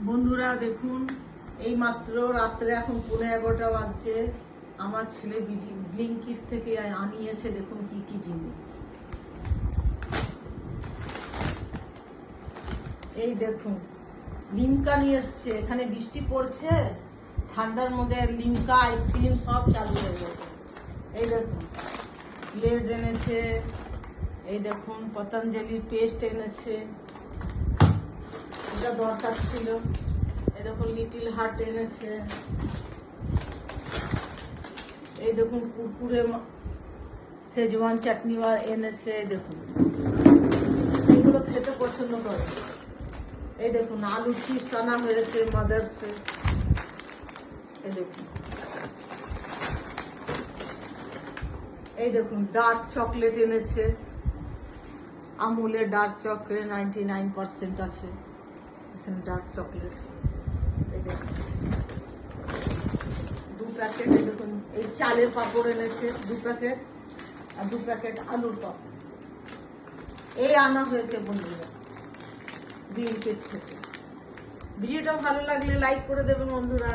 বন্ধুরা দেখুন, এই মাত্র রাত্রে এখন 11:30 বাজছে। আমার ছেলে ব্লিঙ্কিট থেকে আনিয়েছে দেখুন কি কি জিনিস। এই দেখুন লিমকা নিয়ে এসছে। এখানে বৃষ্টি পড়ছে, ঠান্ডার মধ্যে লিমকা আইসক্রিম সব চালু হয়ে গেছে। এই দেখুন লেজ এনেছে, এই দেখুন পতঞ্জলির পেস্ট এনেছে, এটা দরকার ছিল। এই দেখুন লিটিল হার্ট এনেছে, এই দেখুন কুরকুরে শেজওয়ান চাটনি এনেছে। এই দেখুন এগুলো খেতে পছন্দ করে। এই দেখুন আলু চিপস আনা হয়েছে মাদার্সে। এই দেখুন, এই দেখুন ডার্ক চকলেট এনেছে, আমুলের ডার্ক চকলেট 99% আছে এখানে ডার্ক চকলেট। এই দেখুন 2 প্যাকেট। এই দেখুন এই চালের পাপড় এনেছে 2 প্যাকেট, আর 2 প্যাকেট আলুর পাপড়। এই আনা হয়েছে বন্ধুরা ব্লিঙ্কিট থেকে। ভিডিওটা ভালো লাগলে লাইক করে দেবেন বন্ধুরা।